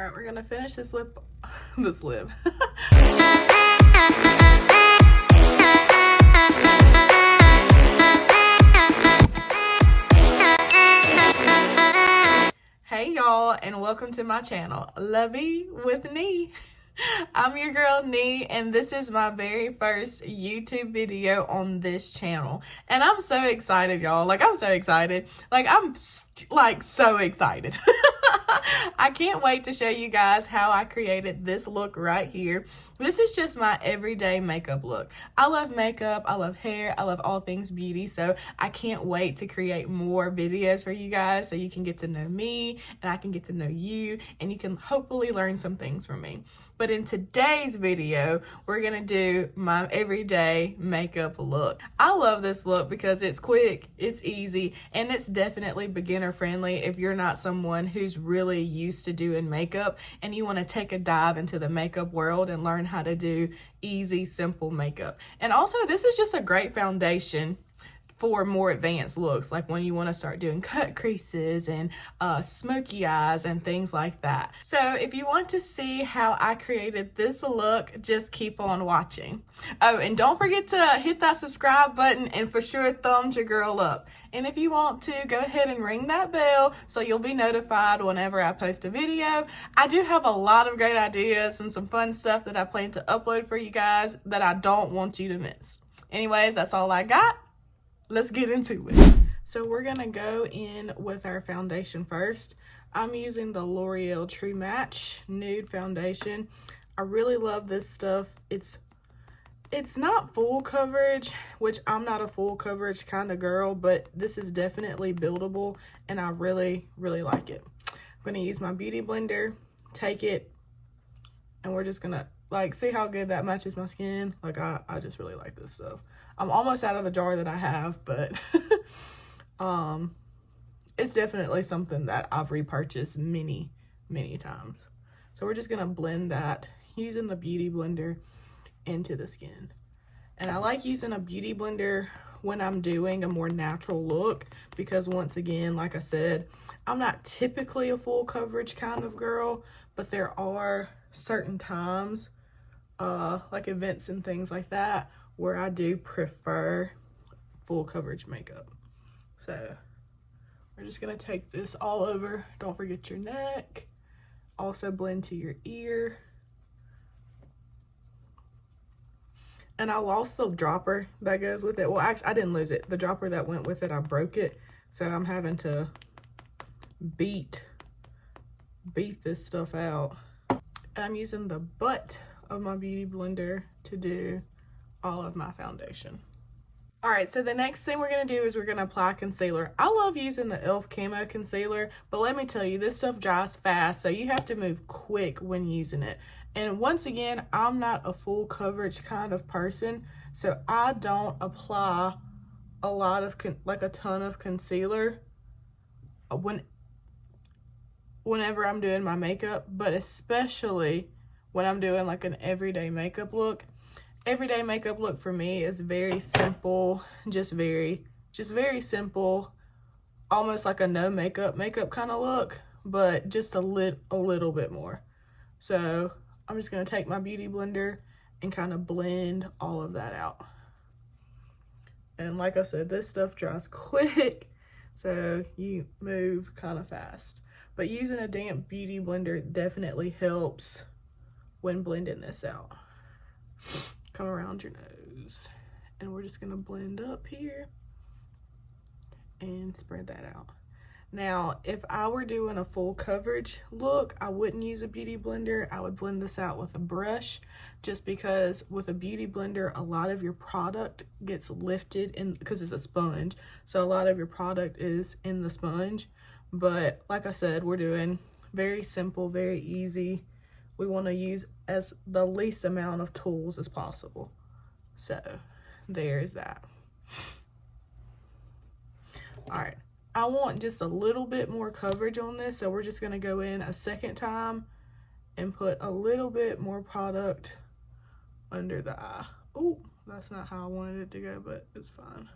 right, we're gonna finish this lip. This lip. Hey y'all, and welcome to my channel, LaVie with Nee. I'm your girl Nee, and this is my very first YouTube video on this channel. And I'm so excited, y'all. Like, I'm so excited. Like, I'm so excited. I can't wait to show you guys how I created this look right here. This is just my everyday makeup look. I love makeup, I love hair, I love all things beauty, so I can't wait to create more videos for you guys so you can get to know me and I can get to know you and you can hopefully learn some things from me. But in today's video, we're gonna do my everyday makeup look. I love this look because it's quick, it's easy, and it's definitely beginner friendly if you're not someone who's really used to doing makeup and you want to take a dive into the makeup world and learn how to do easy, simple makeup. And also, this is just a great foundation for more advanced looks, like when you want to start doing cut creases and smoky eyes and things like that. So if you want to see how I created this look, just keep on watching. Oh, and don't forget to hit that subscribe button and for sure thumbs your girl up. And if you want to, go ahead and ring that bell so you'll be notified whenever I post a video. I do have a lot of great ideas and some fun stuff that I plan to upload for you guys that I don't want you to miss. Anyways, that's all I got. Let's get into it. So we're gonna go in with our foundation first. I'm using the L'Oreal True Match Nude Foundation. I really love this stuff. It's not full coverage, which I'm not a full coverage kind of girl, but this is definitely buildable and I really, really like it. I'm gonna use my beauty blender, take it, and we're just gonna see how good that matches my skin. Like I just really like this stuff. I'm almost out of the jar that I have, but it's definitely something that I've repurchased many, many times. So we're just gonna blend that using the beauty blender into the skin. And I like using a beauty blender when I'm doing a more natural look because once again, like I said, I'm not typically a full coverage kind of girl, but there are certain times like events and things like that where I do prefer full coverage makeup. So we're just gonna take this all over. Don't forget your neck. Also blend to your ear. And I lost the dropper that goes with it. Well, actually, I didn't lose it. The dropper that went with it, I broke it. So I'm having to beat this stuff out. And I'm using the butt of my beauty blender to do all of my foundation. All right, so the next thing we're gonna do is we're gonna apply concealer. I love using the e.l.f. Camo Concealer, but let me tell you, this stuff dries fast, so you have to move quick when using it. And once again, I'm not a full coverage kind of person, so I don't apply a lot of, a ton of concealer whenever I'm doing my makeup, but especially when I'm doing like an everyday makeup look. Everyday makeup look for me is very simple, just very simple, almost like a no makeup kind of look, but just a little bit more. So I'm just gonna take my beauty blender and kind of blend all of that out. And like I said, this stuff dries quick, so you move kind of fast. But using a damp beauty blender definitely helps when blending this out. Come around your nose, and we're just gonna blend up here and spread that out. Now, if I were doing a full coverage look, I wouldn't use a beauty blender. I would blend this out with a brush, just because with a beauty blender, a lot of your product gets lifted in because it's a sponge. So a lot of your product is in the sponge. But like I said, we're doing very simple, very easy. We want to use as the least amount of tools as possible. So there's that. All right, I want just a little bit more coverage on this, so we're just going to go in a second time and put a little bit more product under the eye. Oh, that's not how I wanted it to go, but it's fine.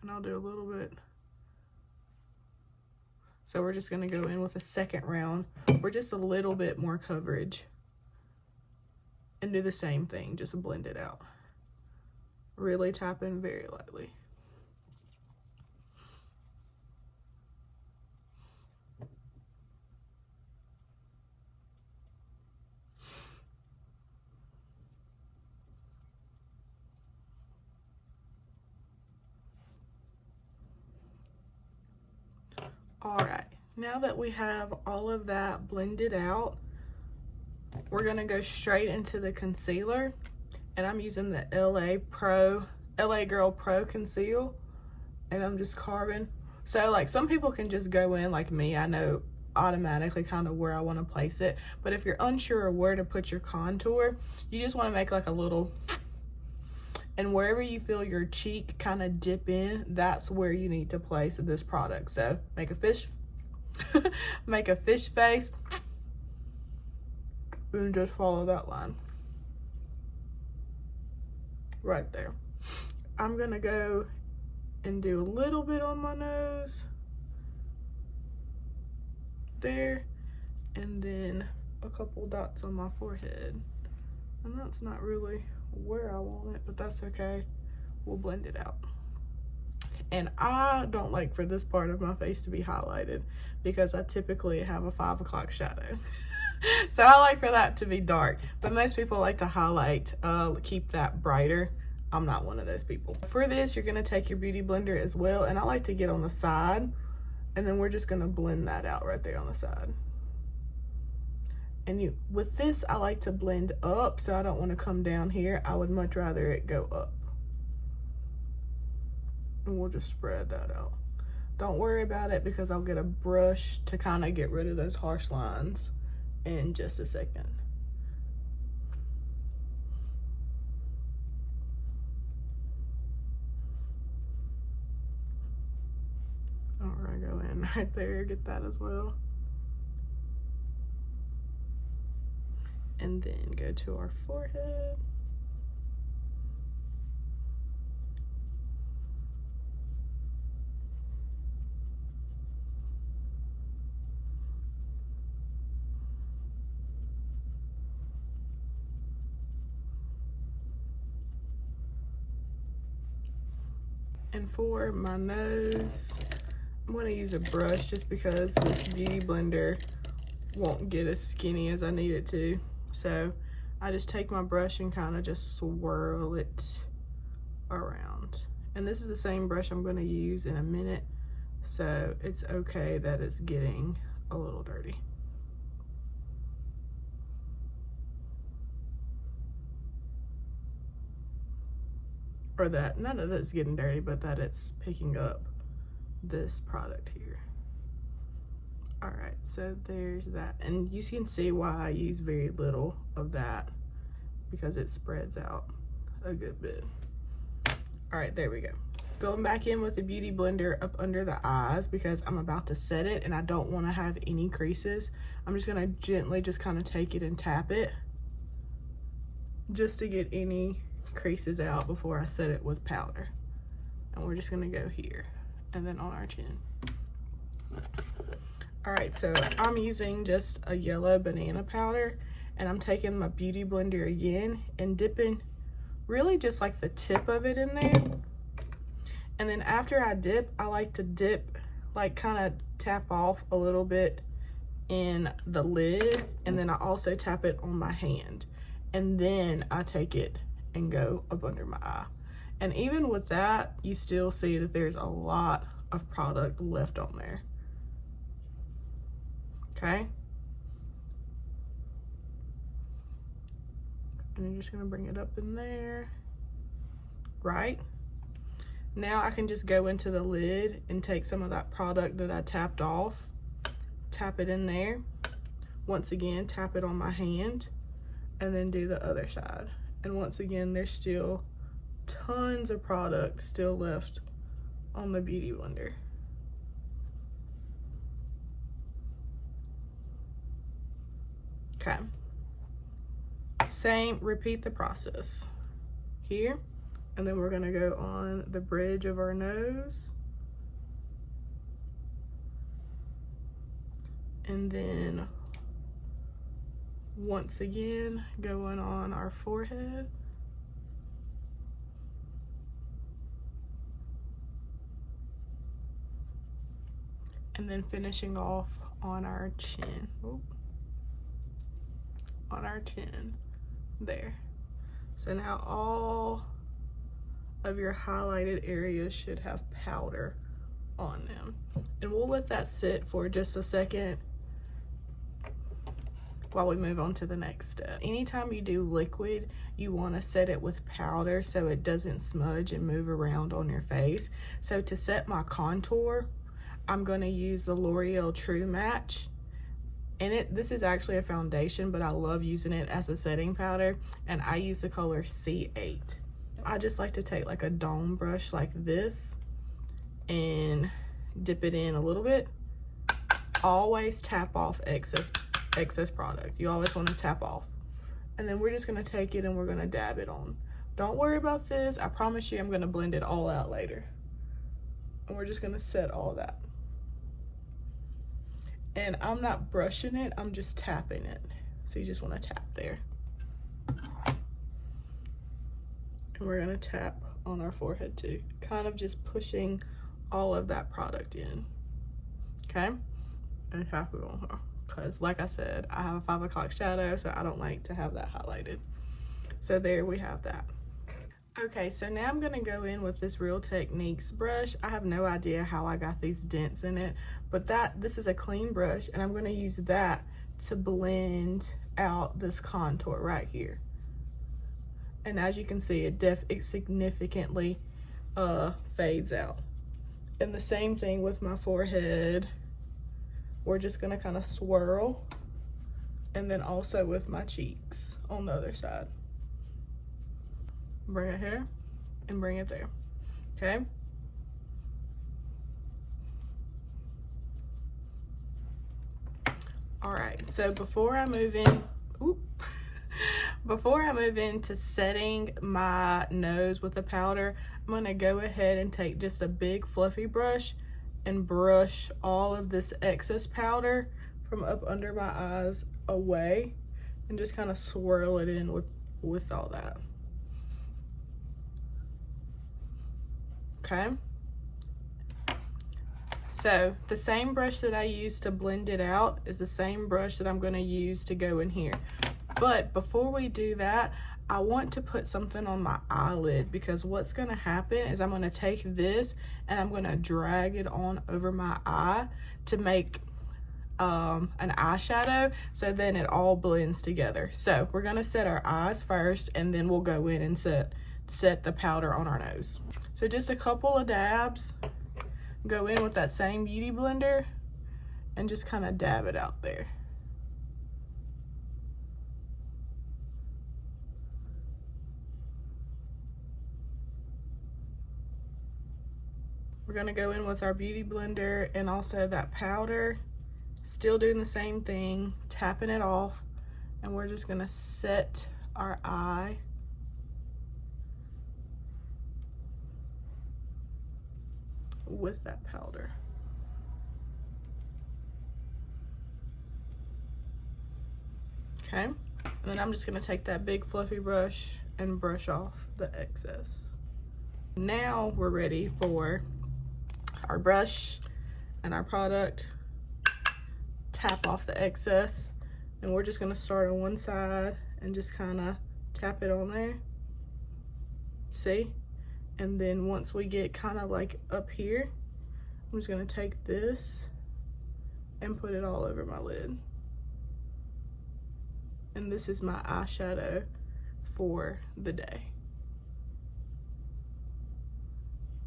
And I'll do a little bit. So we're just going to go in with a second round for just a little bit more coverage. And do the same thing, just blend it out. Really tap in very lightly. All right, now that we have all of that blended out, we're gonna go straight into the concealer, and I'm using the LA Girl Pro Conceal, and I'm just carving. So like some people can just go in like me, I know automatically kind of where I want to place it, but if you're unsure of where to put your contour, you just want to make like a little, and wherever you feel your cheek kind of dip in, that's where you need to place this product. So make a fish make a fish face and just follow that line right there. I'm gonna go and do a little bit on my nose there, and then a couple dots on my forehead. And that's not really where I want it, but that's okay. We'll blend it out. And I don't like for this part of my face to be highlighted because I typically have a 5 o'clock shadow. So I like for that to be dark, but most people like to highlight, keep that brighter. I'm not one of those people. For this, you're gonna take your beauty blender as well, and I like to get on the side, and then we're just gonna blend that out right there on the side. And with this, I like to blend up, so I don't want to come down here. I would much rather it go up. And we'll just spread that out. Don't worry about it because I'll get a brush to kind of get rid of those harsh lines in just a second. All right, go in right there, get that as well. And then go to our forehead. And for my nose, I'm going to use a brush just because this beauty blender won't get as skinny as I need it to. So I just take my brush and kind of just swirl it around. And this is the same brush I'm going to use in a minute, so it's okay that it's getting a little dirty. Or that, none of that's getting dirty, but that it's picking up this product here. All right, so there's that. And you can see why I use very little of that, because it spreads out a good bit. All right, there we go. Going back in with the beauty blender up under the eyes because I'm about to set it and I don't want to have any creases. I'm just gonna gently just kind of take it and tap it just to get any creases out before I set it with powder. And we're just gonna go here and then on our chin. All right, so I'm using just a yellow banana powder, and I'm taking my beauty blender again and dipping really just like the tip of it in there. And then after I dip, I like to dip, like kind of tap off a little bit in the lid, and then I also tap it on my hand. And then I take it and go up under my eye. And even with that, you still see that there's a lot of product left on there. Okay? And you're just gonna bring it up in there, right? Now I can just go into the lid and take some of that product that I tapped off, tap it in there. Once again, tap it on my hand, and then do the other side. And once again, there's still tons of product still left on the beauty blender. Okay. Same, repeat the process here, and then we're gonna go on the bridge of our nose. And then once again, going on our forehead. And then finishing off on our chin. Oop. On our chin. There. So now all of your highlighted areas should have powder on them. And we'll let that sit for just a second while we move on to the next step. Anytime you do liquid, you want to set it with powder so it doesn't smudge and move around on your face. So to set my contour, I'm going to use the L'Oreal True Match. And this is actually a foundation, but I love using it as a setting powder, and I use the color C8. I just like to take like a dome brush like this and dip it in a little bit. Always tap off excess product. You always want to tap off. And then we're just going to take it and we're going to dab it on. Don't worry about this. I promise you I'm going to blend it all out later. And we're just going to set all that. And I'm not brushing it, I'm just tapping it. So you just want to tap there. And we're going to tap on our forehead too. Kind of just pushing all of that product in. Okay? And tap it on her. Because like I said, I have a 5 o'clock shadow, so I don't like to have that highlighted. So there we have that. Okay, so now I'm gonna go in with this Real Techniques brush. I have no idea how I got these dents in it, but this is a clean brush, and I'm gonna use that to blend out this contour right here. And as you can see, it significantly fades out. And the same thing with my forehead. We're just gonna kind of swirl, and then also with my cheeks on the other side. Bring it here and bring it there. Okay? All right, so before I move into setting my nose with the powder, I'm gonna go ahead and take just a big fluffy brush and brush all of this excess powder from up under my eyes away, and just kind of swirl it in with all that. Okay, so the same brush that I used to blend it out is the same brush that I'm going to use to go in here. But before we do that, I want to put something on my eyelid, because what's going to happen is I'm going to take this and I'm going to drag it on over my eye to make an eyeshadow, so then it all blends together. So we're going to set our eyes first, and then we'll go in and set the powder on our nose. So just a couple of dabs, go in with that same beauty blender and just kind of dab it out there. We're gonna go in with our beauty blender and also that powder, still doing the same thing, tapping it off, and we're just gonna set our eye. With that powder. Okay, and then I'm just gonna take that big fluffy brush and brush off the excess. Now we're ready for our brush and our product. Tap off the excess, and we're just gonna start on one side and just kind of tap it on there. See? And then once we get kind of like up here, I'm just gonna take this and put it all over my lid. And this is my eyeshadow for the day.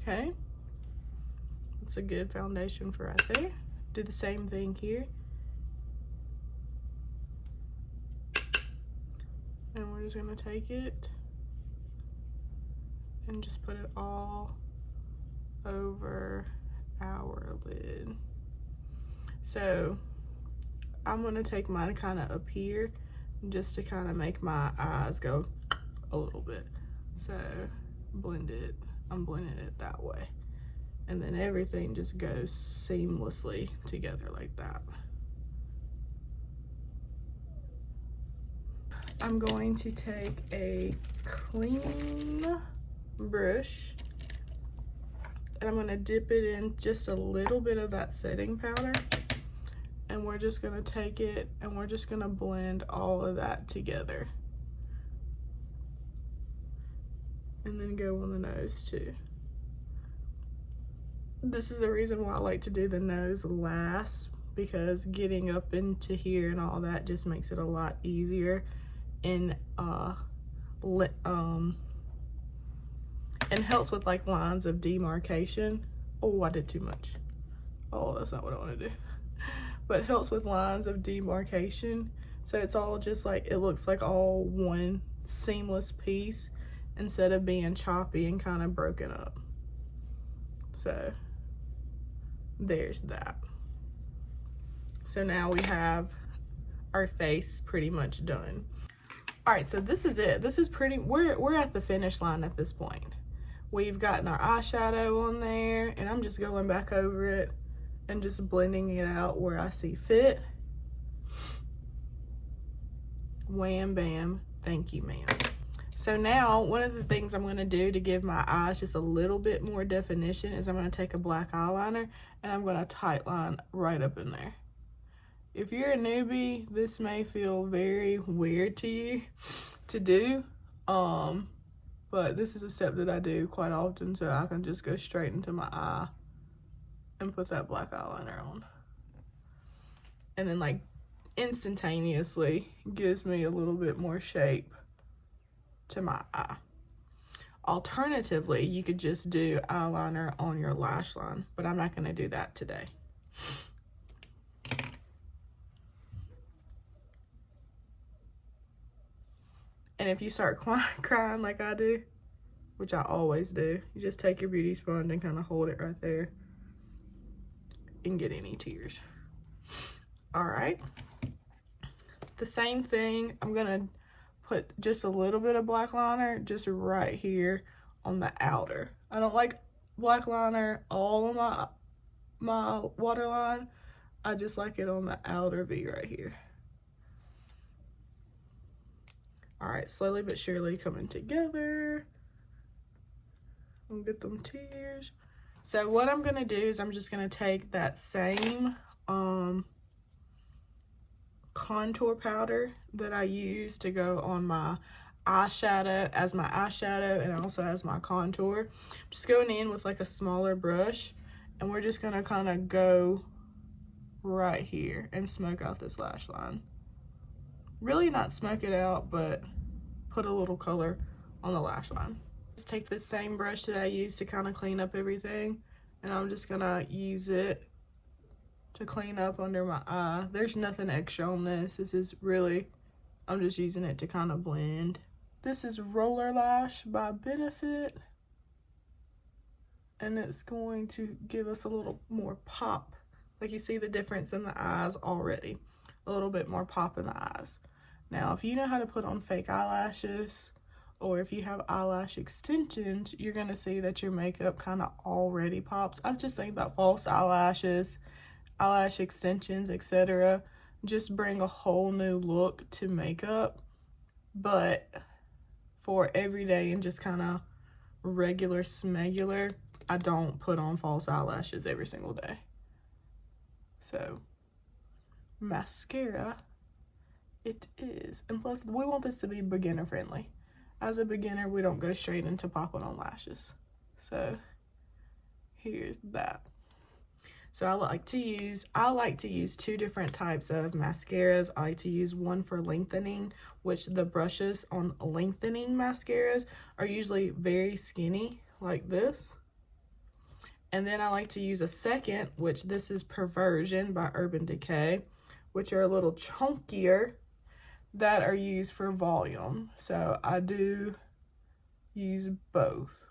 Okay, it's a good foundation for right there. Do the same thing here. And we're just gonna take it and just put it all over our lid. So I'm gonna take mine kind of up here just to kind of make my eyes go a little bit. So blend it, I'm blending it that way. And then everything just goes seamlessly together like that. I'm going to take a clean brush and I'm going to dip it in just a little bit of that setting powder, and we're just going to take it and we're just going to blend all of that together, and then go on the nose too. This is the reason why I like to do the nose last, because getting up into here and all that just makes it a lot easier and helps with like lines of demarcation. Oh, I did too much. Oh, that's not what I want to do. But helps with lines of demarcation, so it's all just like, it looks like all one seamless piece instead of being choppy and kind of broken up. So there's that. So now we have our face pretty much done. All right, so this is it. This is pretty, we're at the finish line at this point. We've gotten our eyeshadow on there, and I'm just going back over it and just blending it out where I see fit. Wham bam, thank you ma'am. So now one of the things I'm going to do to give my eyes just a little bit more definition is I'm going to take a black eyeliner and I'm going to tight line right up in there. If you're a newbie, this may feel very weird to you to do, but this is a step that I do quite often, so I can just go straight into my eye and put that black eyeliner on. And then like instantaneously gives me a little bit more shape to my eye. Alternatively, you could just do eyeliner on your lash line, but I'm not going to do that today. And if you start crying like I do, which I always do, you just take your beauty sponge and kind of hold it right there and get any tears. All right. The same thing, I'm gonna put just a little bit of black liner just right here on the outer. I don't like black liner all on my waterline. I just like it on the outer V right here. All right, slowly but surely coming together. And get them tears. So what I'm gonna do is I'm just gonna take that same contour powder that I use to go on my eyeshadow, as my eyeshadow and also as my contour. Just going in with like a smaller brush, and we're just gonna kind of go right here and smoke out this lash line. Really not smoke it out, but put a little color on the lash line. Just take this same brush that I used to kind of clean up everything, and I'm just gonna use it to clean up under my eye. There's nothing extra on this. This is really, I'm just using it to kind of blend. This is Roller Lash by Benefit, and it's going to give us a little more pop. Like, you see the difference in the eyes already. A little bit more pop in the eyes. Now, if you know how to put on fake eyelashes, or if you have eyelash extensions, you're gonna see that your makeup kind of already pops. I just think that false eyelashes, eyelash extensions, etc., just bring a whole new look to makeup. But for everyday and just kind of regular smegular, I don't put on false eyelashes every single day. So mascara it is. And plus, we want this to be beginner friendly. As a beginner, we don't go straight into popping on lashes. So here's that. So I like to use two different types of mascaras. I like to use one for lengthening, which the brushes on lengthening mascaras are usually very skinny, like this. And then I like to use a second, which this is Perversion by Urban Decay, which are a little chunkier, that are used for volume. So I do use both.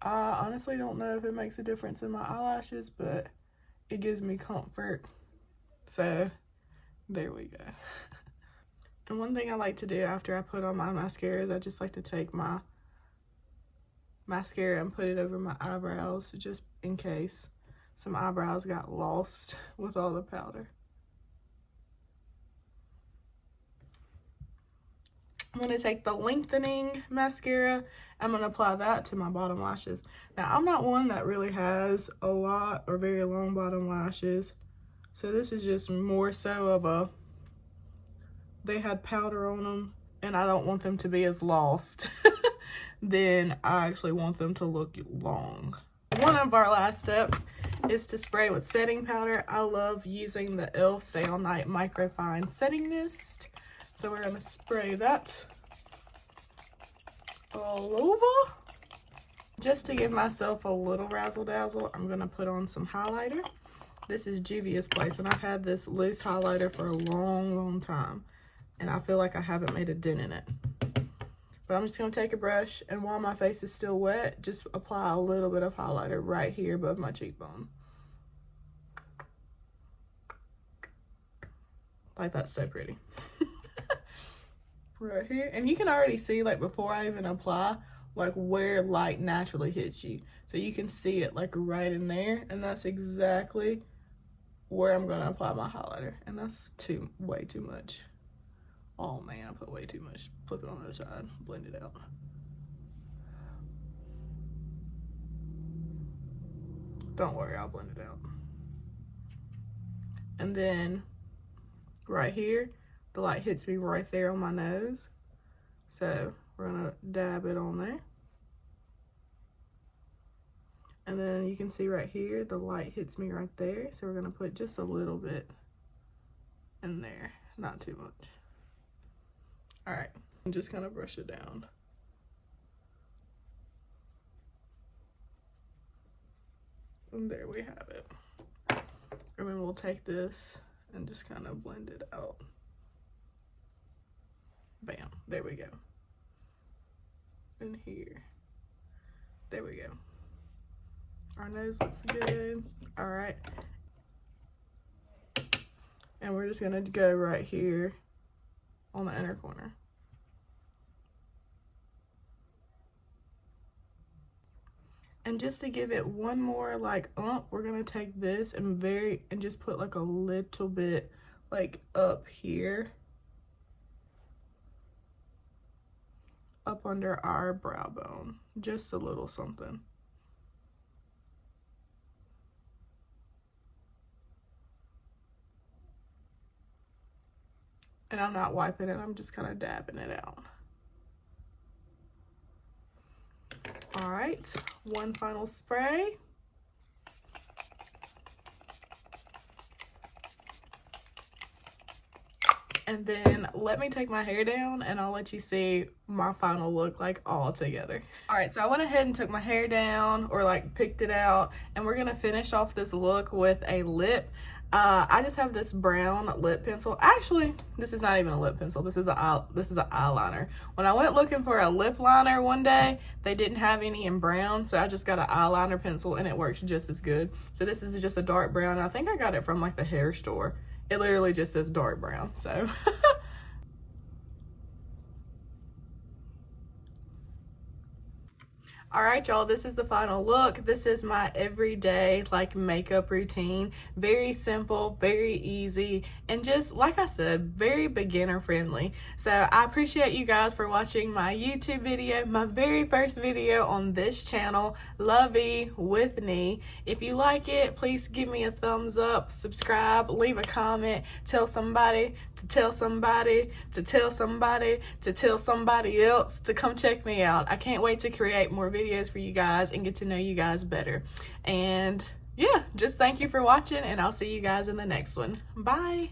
I honestly don't know if it makes a difference in my eyelashes, but it gives me comfort. So there we go. And one thing I like to do after I put on my mascara is I just like to take my mascara and put it over my eyebrows, just in case some eyebrows got lost with all the powder. I'm going to take the lengthening mascara. I'm going to apply that to my bottom lashes. Now, I'm not one that really has a lot or very long bottom lashes. So this is just more so of a, they had powder on them, and I don't want them to be as lost. Then I actually want them to look long. One of our last steps is to spray with setting powder. I love using the e.l.f. Stay All Night Microfine Setting Mist. So we're going to spray that all over. Just to give myself a little razzle dazzle, I'm going to put on some highlighter. This is Juvia's Place, and I've had this loose highlighter for a long time, and I feel like I haven't made a dent in it. But I'm just going to take a brush, and while my face is still wet, just apply a little bit of highlighter right here above my cheekbone. Like, that's so pretty. Right here. And you can already see, like, before I even apply, like, where light naturally hits you. So you can see it, like, right in there. And that's exactly where I'm going to apply my highlighter. And that's way too much. Oh, man, I put way too much. Flip it on the other side. Blend it out. Don't worry, I'll blend it out. And then right here, the light hits me right there on my nose. So we're gonna dab it on there. And then you can see right here, the light hits me right there. So we're gonna put just a little bit in there, not too much. All right, I'm just gonna brush it down. And there we have it. And then we'll take this and just kind of blend it out. Bam, there we go. And here, there we go. Our nose looks good. All right. And we're just gonna go right here on the inner corner. And just to give it one more like we're gonna take this and just put like a little bit like up here, up under our brow bone, just a little something. And I'm not wiping it, I'm just kind of dabbing it out. All right, one final spray. And then let me take my hair down and I'll let you see my final look like all together. All right, so I went ahead and took my hair down, or like picked it out, and we're gonna finish off this look with a lip. I just have this brown lip pencil. Actually, this is not even a lip pencil. This is an eyeliner. When I went looking for a lip liner one day, they didn't have any in brown, so I just got an eyeliner pencil and it works just as good. So this is just a dark brown. I think I got it from like the hair store. It literally just says dark brown, so. All right, y'all, this is the final look. This is my everyday like makeup routine. Very simple, very easy, and just like I said, very beginner friendly. So I appreciate you guys for watching my YouTube video, my very first video on this channel, LaVie with Nee. If you like it, please give me a thumbs up, subscribe, leave a comment, tell somebody to tell somebody to tell somebody to tell somebody else to come check me out. I can't wait to create more videos for you guys and get to know you guys better. And yeah, just thank you for watching, and I'll see you guys in the next one. Bye.